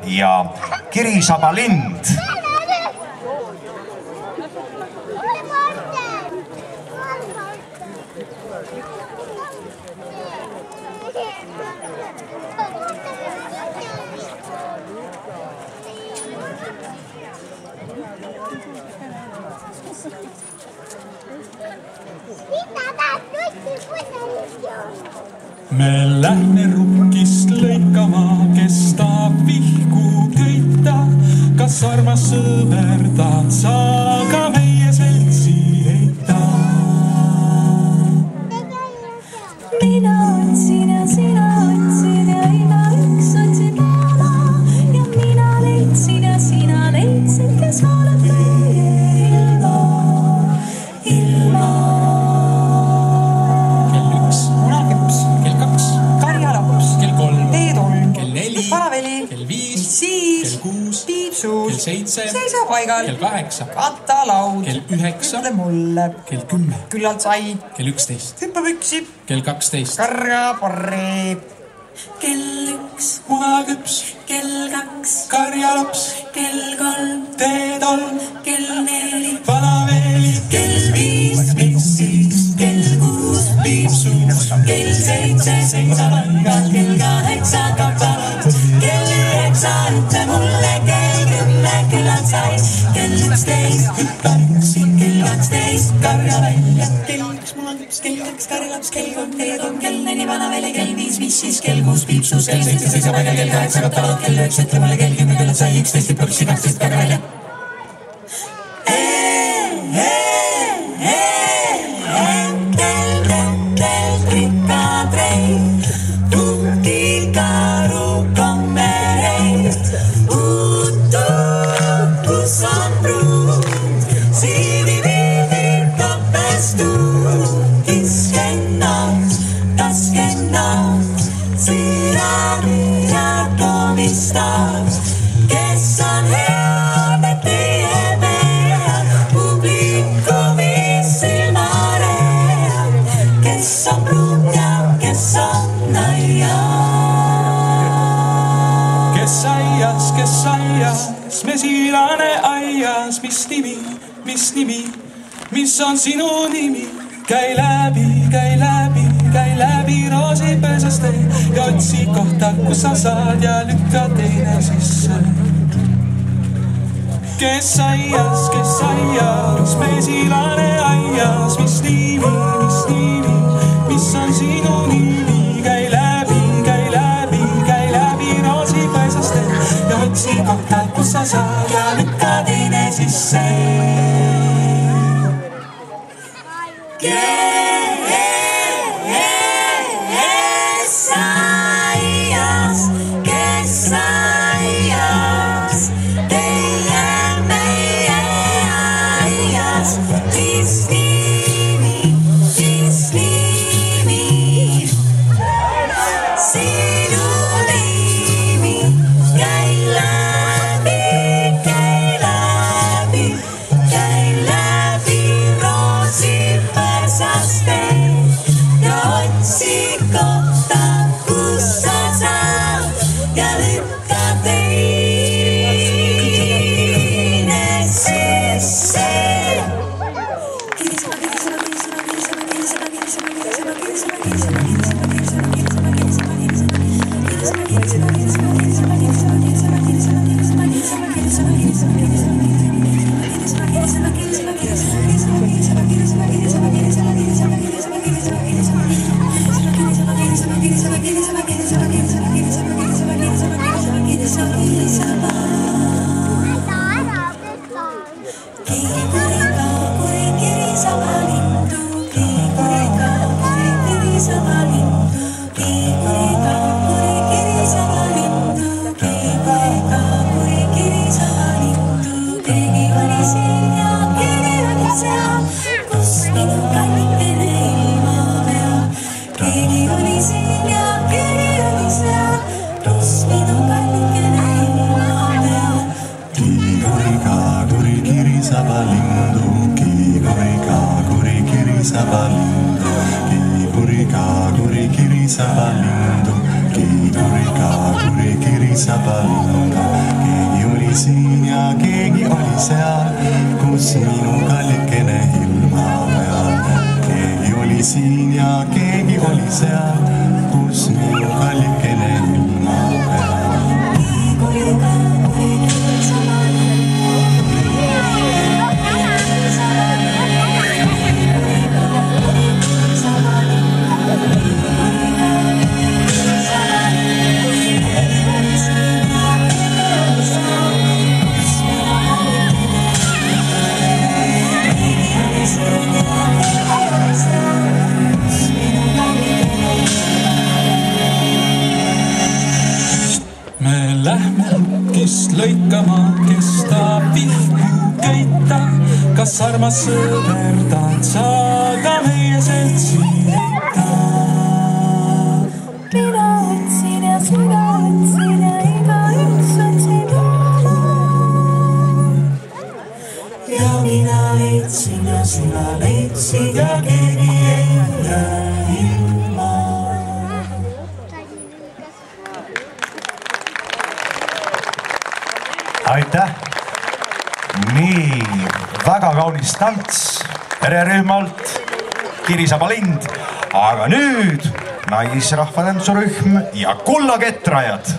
ja Kirisaba lind. Me lähme rukkist lõikama, kes tahab vihku köita. Kas armas sõber tahad sa ka meie seltsi heita? Mina otsin ja sina otsid ja igaüks otsib oma ja mina leidsin ja sina leidsid, kes oled meie ilma. Kell 1 munakeps, kell 2 karjalaps, kell 3 teetul, kell 4 paraveli, kell 5 siis kell 6 piipsus, kell 7 seisa paigal, kell 8 katalaud, kell 9 ütle mulle, kell 10 küllalt sai, kell 11 hüppapüksi, kell 12 karjaporri, kell 1, munakeps, kell 2, karjalaps, kell 3, teetol kell 4, paraveli, kell 5, pissis, kell 6, piipsus, kell 7, seisa paigal, kell 8, katalaud, kell 9, ütle mulle, kell 10, küllalt sai, kell 11, hüppapüksi, kell 12, karja välja, kell 1 munakeps, kell 2 karjalaps, kell 3 teetul, kell 4 vanaveli, kell 5 pissis, kell 6 piipsus, kell 7 seisa paigal, kell 8 katalaud, kell 9, ütle mulle, kell 10, küllalt sai, 11 hüppapüksi, 12 karja välja. Kes on head, et teie mehed, publikumis silmaread, kes on pruut ja kes on aias. kes aias, mesilane aias, mis nimi, mis on sinu nimi? Käi läbi roosipõõsast ja otsi kohta, kus sa saad ja lükka teine sisse. Kes aias, mesilane aias, mis nimi, mis on sinu nimi? Käi läbi roosipõõsast ja otsi kohta, kus sa saad ja lükka teine sisse. Sapalindo, oli siin ja keegi oli seal, kus minu kallikene ilma peal. Keegi oli siin ja keegi oli seal, kus minu kallikene ilma peal. Me lähme kist lõikama, kes tahab vihku köita. Kas armas sõber tahad saada meie seltsi leita? Mina otsin ja sina otsin ja igaüks otsin oma. Ja mina leidsin ja sina leidsid ja keegi ei jää ilma. Aitäh! Nii, väga kaunis tants pererühmalt Kirisaba lind, aga nüüd naisrahvatantsurühm ja Kullaketrajad.